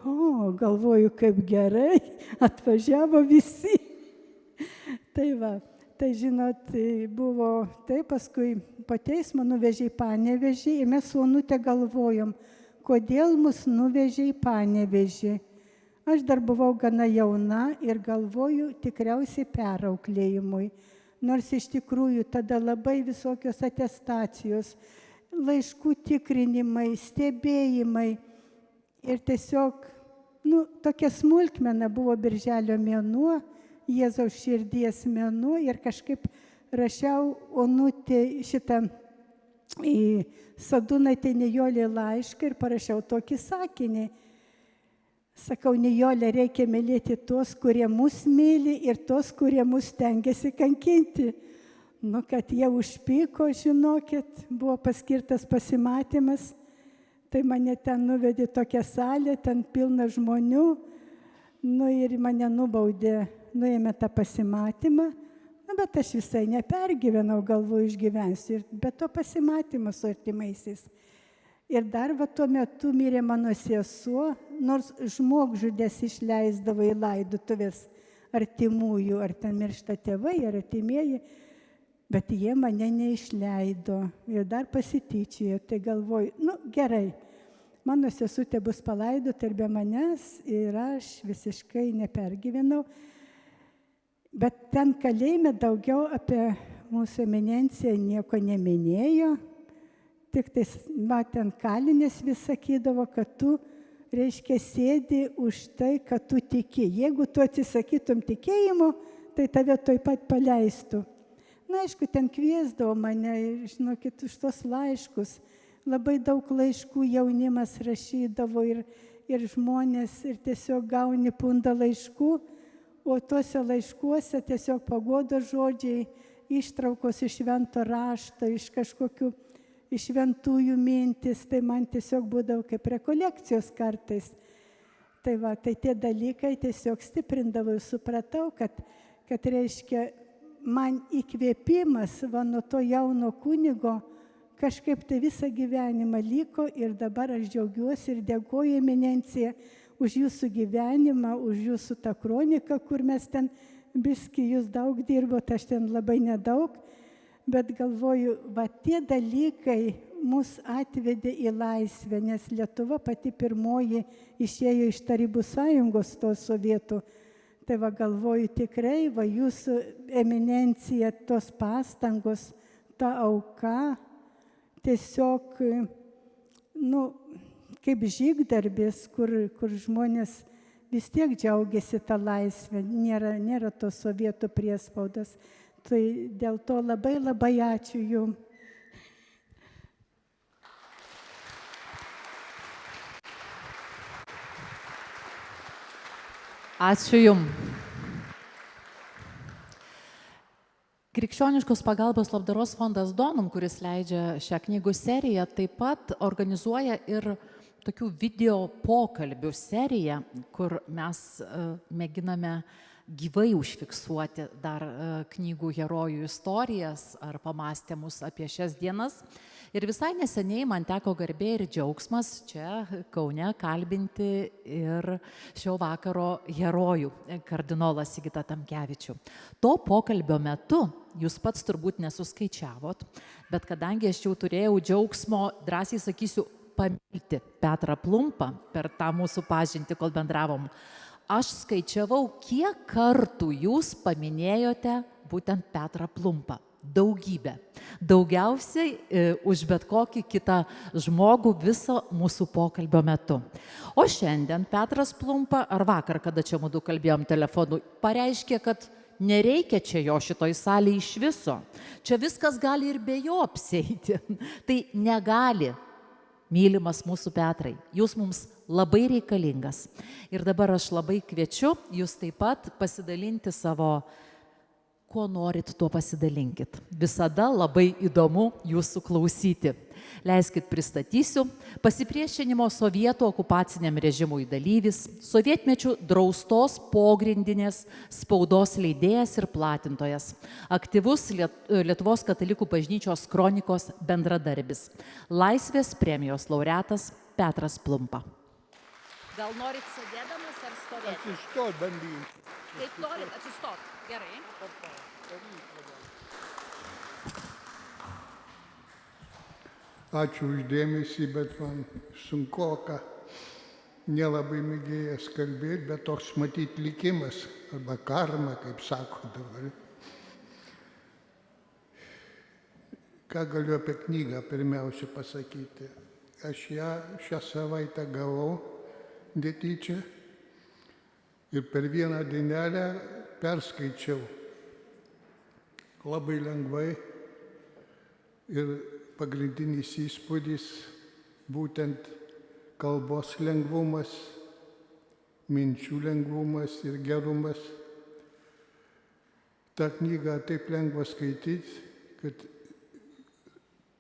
O, galvoju, kaip gerai, atvažiavo visi. Tai va, tai žinot, buvo, tai paskui po teismo nuvežė į Panevėžį ir mes su Onute galvojom, kodėl mus nuvežė į Panevėžį. Aš dar buvau gana jauna ir galvoju tikriausiai perauklėjimui. Nors iš tikrųjų tada labai visokios atestacijos, laiškų tikrinimai, stebėjimai. Ir tiesiog, tokia smulkmena buvo birželio mėnuo, Jėzaus širdies mėnuo ir kažkaip rašiau Onutė šitą į Sadūnaitę Nijolė laišką ir parašiau tokį sakinį. Sakau, Nijolė, reikia mylėti tuos, kurie mus myli ir tuos, kurie mus tengiasi kankinti. Kad jie užpyko, žinokit, buvo paskirtas pasimatymas, tai mane ten nuvedė tokią salę, ten pilna žmonių, ir mane nubaudė, nuėmė tą pasimatymą, bet aš visai nepergyvenau, galvoju, išgyvensiu, bet to pasimatymą su artimaisiais. Ir dar tuo metu mirė mano sesuo, nors žmogžudės išleisdavo į laidotuvės artimųjų, ar ten miršta tėvai, ar artimieji, bet jie mane neišleido ir dar pasityčiojo. Tai galvoju, gerai, mano sesutė bus palaidota ir be manęs ir aš visiškai nepergyvenau. Bet ten kalėjime daugiau apie mūsų eminenciją nieko neminėjo. Tik tai, ten kalinės vis sakydavo, kad tu, reiškia, sėdi už tai, kad tu tiki. Jeigu tu atsisakytum tikėjimo, tai tave toj pat paleistų. Aišku, ten kviesdavo mane, žinokit, už tos laiškus. Labai daug laiškų jaunimas rašydavo ir žmonės, ir tiesiog gauni pundą laiškų, o tuose laiškuose tiesiog paguodos žodžiai, ištraukos iš švento rašto, iš kažkokių iš šventųjų mintis, tai man tiesiog būdavo kaip rekolekcijos kartais. Tai tie dalykai tiesiog stiprindavo ir supratau, kad reiškia, man įkvėpimas nuo to jauno kunigo kažkaip tai visą gyvenimą liko ir dabar aš džiaugiuosi ir dėkoju eminencija už jūsų gyvenimą, už jūsų tą kroniką, kur mes ten biski, jūs daug dirbot, aš ten labai nedaug, bet galvoju, tie dalykai mus atvedė į laisvę, nes Lietuva pati pirmoji išėjo iš Tarybų sąjungos to sovietų. Tai galvoju tikrai, jūsų eminencija, tos pastangos, ta auka, tiesiog, kaip žygdarbis, kur žmonės vis tiek džiaugiasi tą laisvę, nėra to sovietų priespaudos. Tai dėl to labai labai ačiū jums. Ačiū Jums. Krikščioniškos pagalbos labdaros fondas Donum, kuris leidžia šią knygų seriją, taip pat organizuoja ir tokių video pokalbių seriją, kur mes mėginame gyvai užfiksuoti dar knygų herojų istorijas ar pamąstymus apie šias dienas. Ir visai neseniai man teko garbė ir džiaugsmas čia Kaune kalbinti ir šio vakaro herojų, kardinolą Sigitą Tamkevičių. To pokalbio metu, jūs pats turbūt nesuskaičiavot, bet kadangi aš jau turėjau džiaugsmo, drąsiai sakysiu, pamilti Petrą Plumpą per tą mūsų pažintį, kol bendravom, aš skaičiavau, kiek kartų jūs paminėjote būtent Petrą Plumpą. Daugybę. Daugiausiai už bet kokį kitą žmogų viso mūsų pokalbio metu. O šiandien Petras Plumpa, ar vakar, kada čia mūdu kalbėjom telefonu, pareiškė, kad nereikia čia jo šitoj salėje iš viso. Čia viskas gali ir be jo apsieiti. Tai negali, mylimas mūsų Petrai. Jūs mums labai reikalingas. Ir dabar aš labai kviečiu jūs taip pat pasidalinti savo, kuo norit, tuo pasidalinkit. Visada labai įdomu jūsų klausyti. Leiskit pristatysiu. Pasipriešinimo sovietų okupaciniam režimui dalyvis, sovietmečių draustos pogrindinės spaudos leidėjas ir platintojas, aktyvus Lietuvos katalikų bažnyčios kronikos bendradarbis, Laisvės premijos laureatas Petras Plumpa. Gal norit sėdėdamas ar stovėti? Atsistot bandyti. Kaip norit, atsistot. Gerai. Ačiū uždėmesį, bet man sunkoka, nelabai mėgėjas kalbėti, bet toks matyti likimas arba karma, kaip sako dabar. Ką galiu apie knygą pirmiausia pasakyti? Aš ją šią savaitę gavau netyčia ir per vieną dienelę perskaičiau labai lengvai ir pagrindinis įspūdis būtent kalbos lengvumas, minčių lengvumas ir gerumas. Ta knyga taip lengva skaityti, kad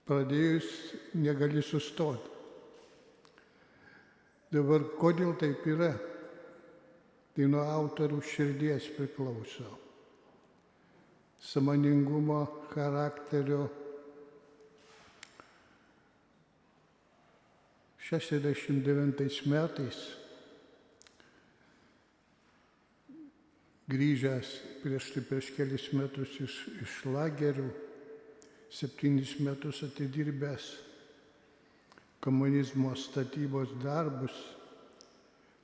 pradėjus negali sustoti. Dabar kodėl taip yra? Tai nuo autorių širdies priklauso. Sąmoningumo, charakterio. 69 metais, grįžęs prieš kelis metus iš lagerių, 7 metus atidirbęs komunizmo statybos darbus,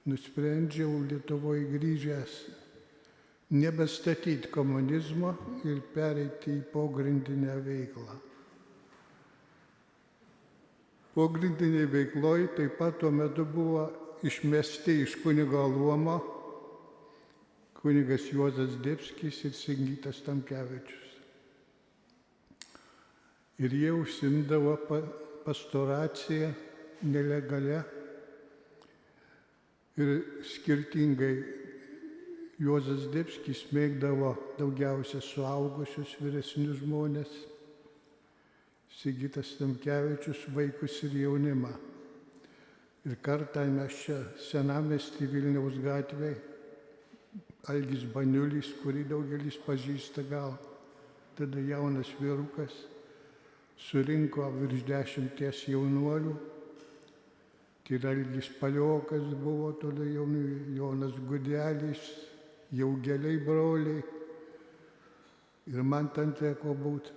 nusprendžiau Lietuvoje grįžęs nebestatyti komunizmo ir pereiti į pogrindinę veiklą. Pogrindiniai veikloj taip pat tuo metu buvo išmesti iš kunigo luomo kunigas Juozas Zdebskis ir Sigitas Tamkevičius. Ir jie užsiimdavo pastoraciją nelegalia ir skirtingai. Juozas Zdebskis mėgdavo daugiausia suaugusius vyresnius žmonės, Sigitas Tamkevičius vaikus ir jaunimą. Ir kartą mes čia senamiestį Vilniaus gatvėje, Algis Baniulis, kurį daugelis pažįsta gal, tada jaunas vyrukas, surinko virš 10 jaunuolių. Tai Algis Paliokas buvo, tada Jonas Gudelis, Jaugeliai broliai. Ir man ten teko būti.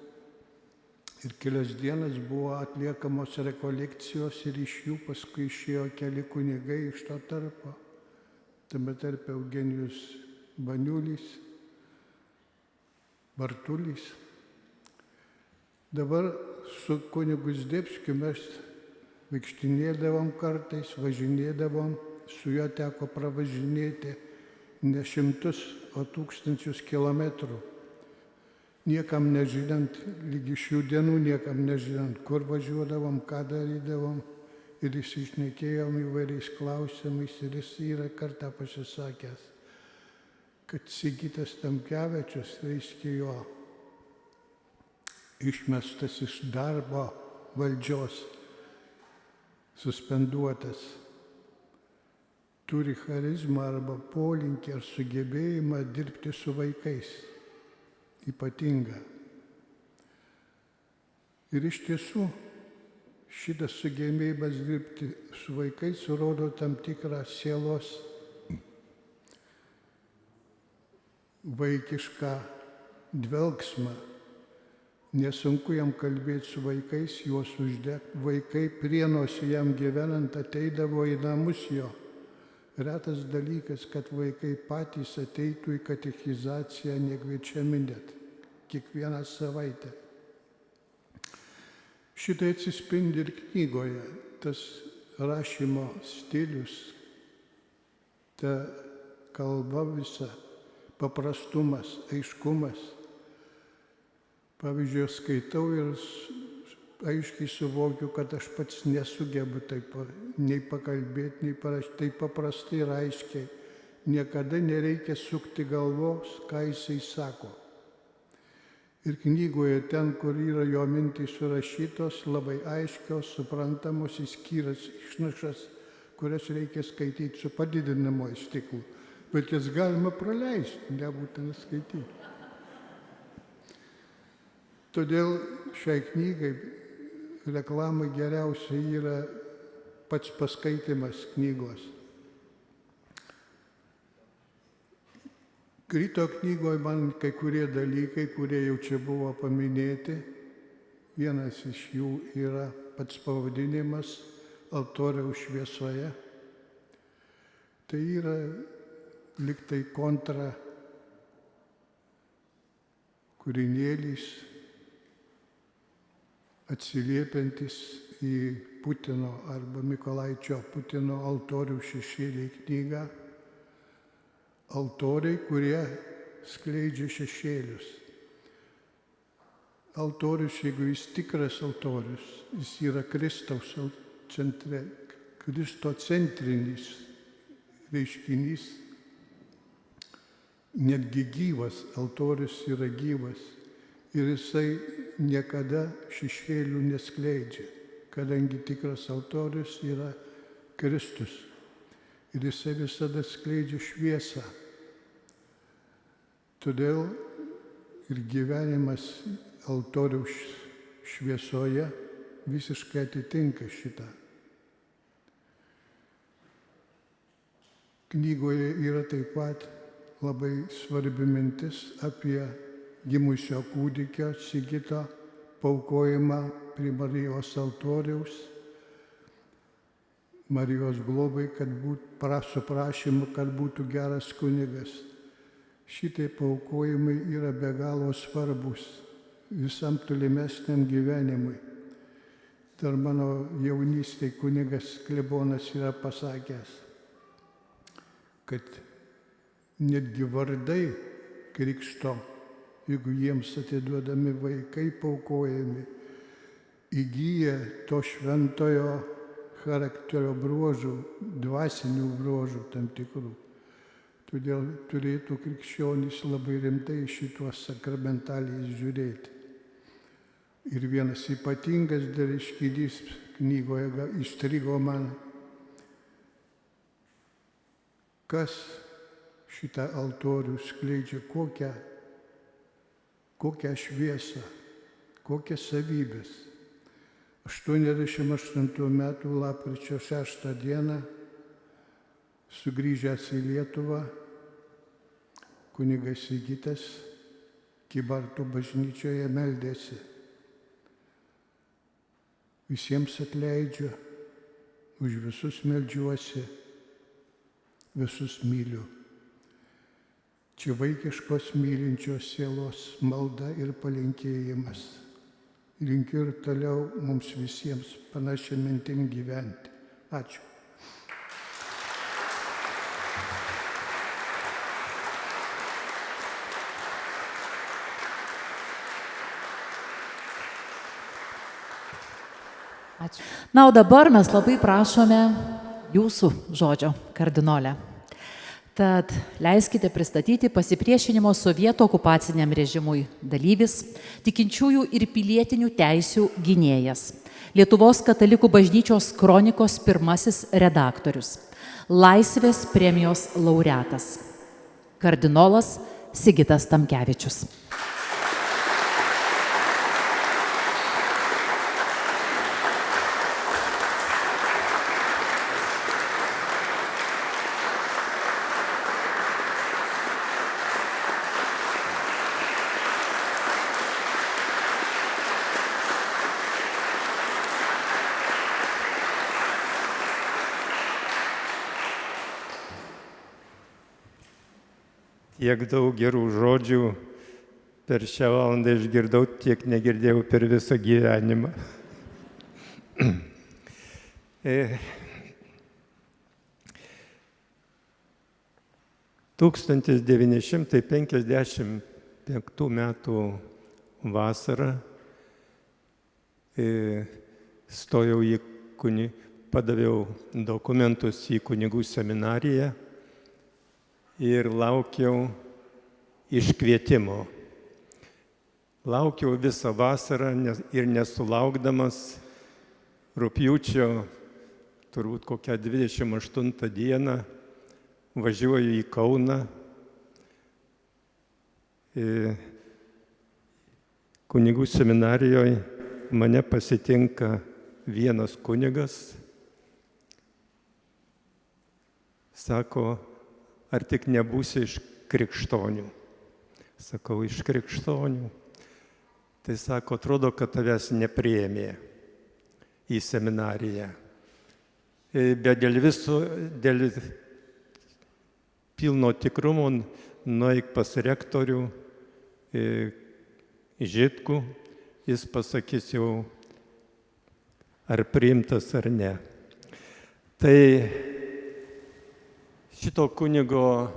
Ir kelias dienas buvo atliekamos rekolekcijos ir iš jų paskui išėjo keli kunigai iš to tarpo. Tame tarpe Eugenijus Baniulis, Bartulis. Dabar su kunigu Zdebskiu mes vaikštinėdavom kartais, važinėdavom, su juo teko pravažinėti ne šimtus, o tūkstančius kilometrų. Niekam nežinant, lygi šių dienų niekam nežinant, kur važiuodavom, ką darydavom ir išsišnekėjom įvairiais klausimais ir jis yra kartą pasisakęs, kad Sigitas Tamkevičius, reiškia jo išmestas iš darbo valdžios, suspenduotas, turi charizmą arba polinkį ar sugebėjimą dirbti su vaikais. Ypatinga. Ir iš tiesų šitas sugebėjimas dirbti su vaikais rodo tam tikrą sielos vaikišką dvelgsmą. Nesunku jam kalbėti su vaikais, juos uždegti. Vaikai Prienuose jam gyvenant ateidavo į namus jo. Retas dalykas, kad vaikai patys ateitų į katechizaciją nekviečiami net kiekvieną savaitę. Šitai atsispindi ir knygoje, tas rašymo stilius, ta kalba visa, paprastumas, aiškumas. Pavyzdžiui, skaitau ir aiškiai suvokiu, kad aš pats nesugebu taip nei pakalbėti, nei parašyti, taip paprastai ir aiškiai. Niekada nereikia sukti galvos, ką jisai sako. Ir knygoje ten, kur yra jo mintys surašytos, labai aiškios, suprantamos, įskyras išnašas, kurias reikia skaityti su padidinamoju stiklu. Bet jas galima praleisti, nebūtina skaityti. Todėl šiai knygai reklamai geriausia yra pats paskaitimas knygos. Krito knygoje man kai kurie dalykai, kurie jau čia buvo paminėti. Vienas iš jų yra pats pavadinimas altoriaus šviesoje. Tai yra liktai kontra kūrinėlis atsiliepiantis į Putino arba Mykolaičio Putino altorių šešėliai knygą. Altoriai, kurie skleidžia šešėlius. Altorius, jeigu jis tikras altorius, jis yra Kristaus centre, kristocentrinis reiškinys, netgi gyvas, altorius yra gyvas ir jisai niekada šešėlių neskleidžia, kadangi tikras altorius yra Kristus ir jisai visada skleidžia šviesą. Todėl ir gyvenimas altoriaus šviesoje visiškai atitinka šitą. Knygoje yra taip pat labai svarbi mintis apie gimusio kūdikio Sigito paaukojimą prie Marijos altoriaus, Marijos globai, su prašymu, kad būtų geras kunigas. Šitie paaukojimai yra be galo svarbus visam tolimesniam gyvenimui. Dar mano jaunystėje kunigas klebonas yra pasakęs, kad netgi vardai krikšto, jeigu jiems atiduodami vaikai paaukojami, įgyja to šventojo charakterio bruožų, dvasinių bruožų tam tikrų. Todėl turėtų krikščionys labai rimtai šituos sakramentaliais žiūrėti. Ir vienas ypatingas reiškinys knygoje įstrigo man, kas šitą altorių skleidžia, kokią šviesą, kokias savybės. 88 metų lapkričio 6 dieną sugrįžęs į Lietuvą, kunigas Sigitas Kybartų bažnyčioje meldėsi. Visiems atleidžiu, už visus meldžiuosi, visus myliu. Čia vaikiškos mylinčios sielos malda ir palinkėjimas. Linkiu ir toliau mums visiems panašią mintim gyventi. Ačiū. Ačiū. Na, o dabar mes labai prašome jūsų žodžio, kardinolė. Tad leiskite pristatyti pasipriešinimo sovietų okupaciniam režimui dalyvis, tikinčiųjų ir pilietinių teisių gynėjas, Lietuvos katalikų bažnyčios kronikos pirmasis redaktorius, Laisvės premijos laureatas, kardinolas Sigitas Tamkevičius. Tiek daug gerų žodžių per šią valandą išgirdau, tiek negirdėjau per visą gyvenimą. 1955 metų vasarą padaviau dokumentus į kunigų seminariją ir laukiau iškvietimo. Laukiau visą vasarą ir nesulaukdamas rugpjūčio, turbūt kokią 28 dieną, važiuoju į Kauną. Kunigų seminarijoje mane pasitinka vienas kunigas. Sako, ar tik nebūsi iš krikštonių? Sakau, iš krikštonių. Tai sako, atrodo, kad tavęs nepriėmė. į seminariją. Bet dėl pilno tikrumo nueik pas rektorių Žitkų, jis pasakys jau, ar priimtas ar ne. Tai šito kunigo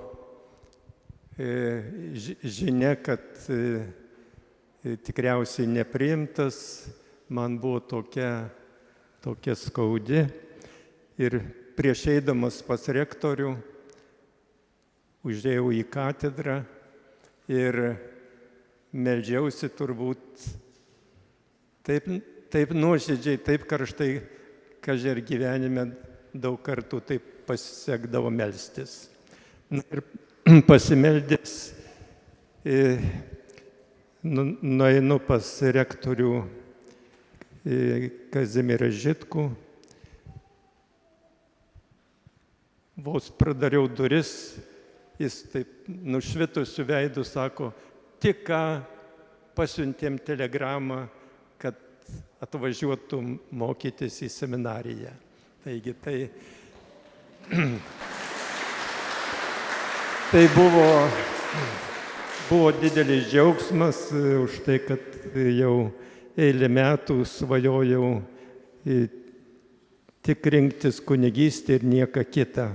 žinia, kad tikriausiai nepriimtas, man buvo tokia skaudi. Ir prieš eidamas pas rektorių užėjau į katedrą ir meldžiausi turbūt taip nuoširdžiai, taip karštai, kaži ir gyvenime daug kartų taip pasisekdavo melstis. Ir pasimeldęs nueinu pas rektorių Kazimierą Žitkų. Vos pradariau duris, jis taip nušvitusiu veidu sako, tik ką pasiuntėm telegramą, kad atvažiuotum mokytis į seminariją. Taigi tai buvo didelis džiaugsmas už tai, kad jau eilę metų svajojau tik rinktis kunigystę ir nieką kitą.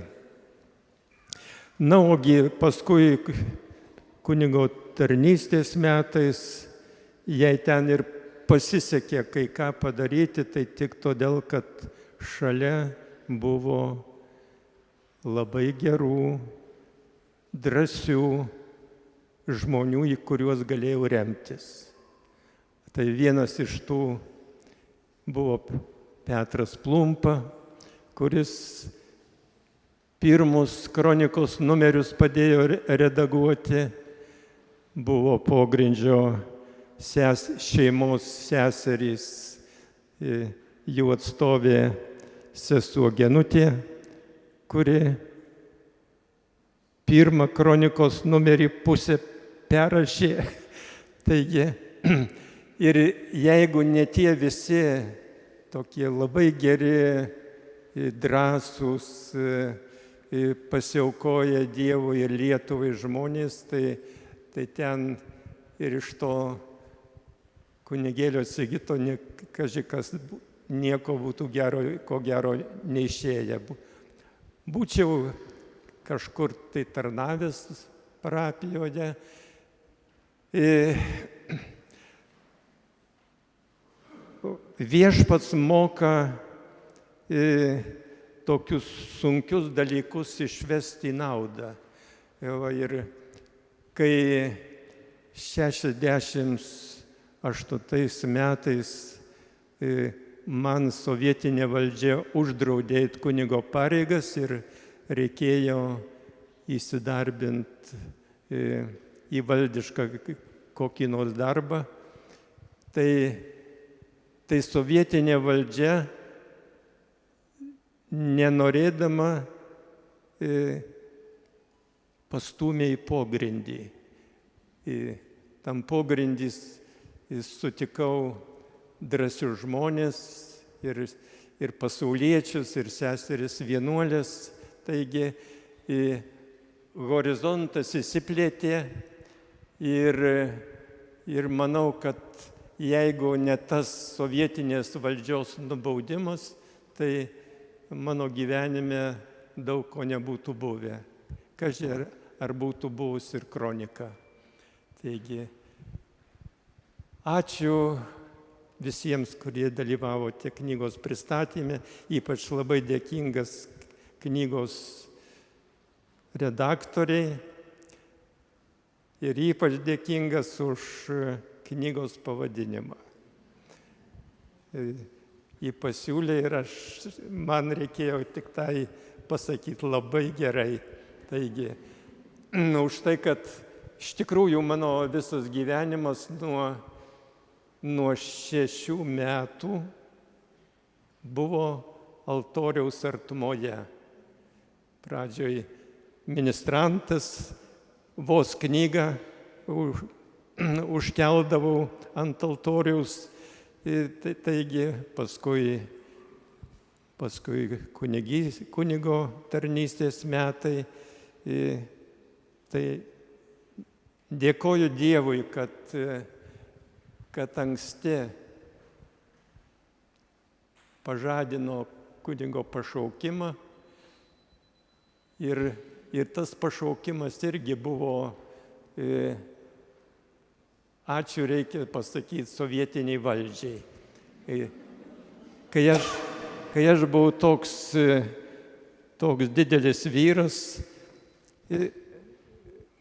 Na, ogi paskui kunigo tarnystės metais, jai ten ir pasisekė kai ką padaryti, tai tik todėl, kad šalia buvo labai gerų, drąsių žmonių, į kuriuos galėjau remtis. Tai vienas iš tų buvo Petras Plumpa, kuris pirmus kronikos numerius padėjo redaguoti, buvo pogrindžio šeimos seserys, jų atstovė sesuo Genutė, kuri pirmą kronikos numerį pusę perrašė. Taigi, ir jeigu ne tie visi tokie labai geri, drąsūs, pasiaukoję Dievui ir Lietuvai žmonės, tai ten ir iš to kunigėlio Sigito kažkas nieko būtų gero, ko gero neišėję. Būčiau kažkur tai tarnavęs parapijoje. Viešpats moka tokius sunkius dalykus išvesti į naudą. Ir kai 68 metais man sovietinė valdžia uždraudė eiti kunigo pareigas ir reikėjo įsidarbinti į valdišką kokį nors darbą, tai sovietinė valdžia, nenorėdama, pastūmė į pogrindį. Tam pogrindį sutikau drąsius žmonės ir pasauliečius, ir seseris vienuolės. Taigi horizontas įsiplėtė ir manau, kad jeigu ne tas sovietinės valdžios nubaudimas, tai mano gyvenime daug ko nebūtų buvę. Kaži, ar būtų buvus ir kronika. Taigi, ačiū visiems, kurie dalyvavote knygos pristatyme, ypač labai dėkingas knygos redaktoriai ir ypač dėkingas už knygos pavadinimą. Jį pasiūlė ir man reikėjo tik tai pasakyti labai gerai. Taigi, už tai, kad iš tikrųjų mano visas gyvenimas nuo 6 metų buvo altoriaus artumoje. Pradžioj ministrantas, vos knygą užkeldavau ant altoriaus, taigi paskui paskui kunigo tarnystės metai. Tai dėkoju Dievui, kad anksti pažadino kunigo pašaukimą ir tas pašaukimas irgi buvo, ačiū reikia pasakyti, sovietiniai valdžiai. Kai aš buvau toks didelis vyras,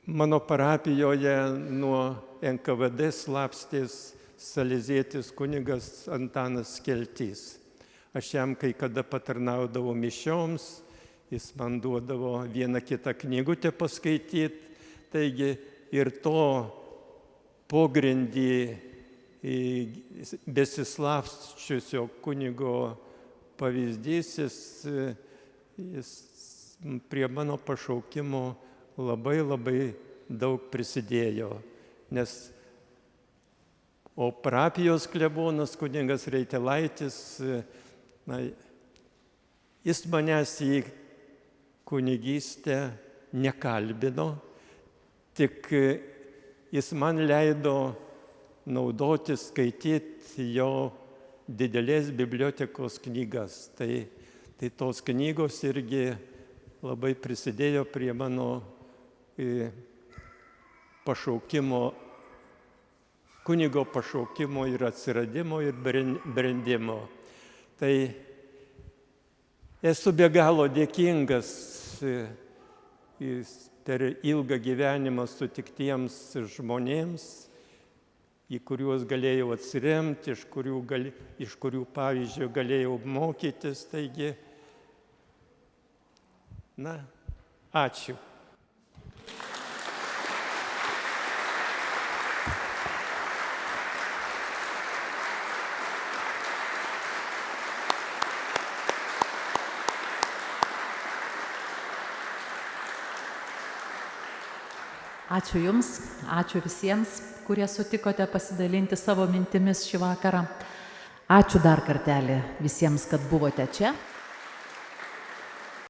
mano parapijoje nuo NKVD slapstės salezietis kunigas Antanas Skeltys. Aš jam kai kada patarnaudavau mišioms, jis man duodavo vieną kitą knygutę paskaityti, taigi ir to pogrindį besislapsčiusio kunigo pavyzdys, jis prie mano pašaukimo labai daug prisidėjo, o parapijos klebonas kunigas Reitelaitis, jis manęs į kunigystę nekalbino, tik jis man leido naudoti, skaityti jo didelės bibliotekos knygas. Tai tos knygos irgi labai prisidėjo prie mano pašaukimo, kunigo pašaukimo ir atsiradimo ir brendimo. Tai esu be galo dėkingas per ilgą gyvenimą sutiktiems žmonėms, į kuriuos galėjau atsiremti, iš kurių pavyzdžių galėjau mokytis. Taigi, ačiū. Ačiū Jums, ačiū visiems, kurie sutikote pasidalinti savo mintimis šį vakarą. Ačiū dar kartelį visiems, kad buvote čia.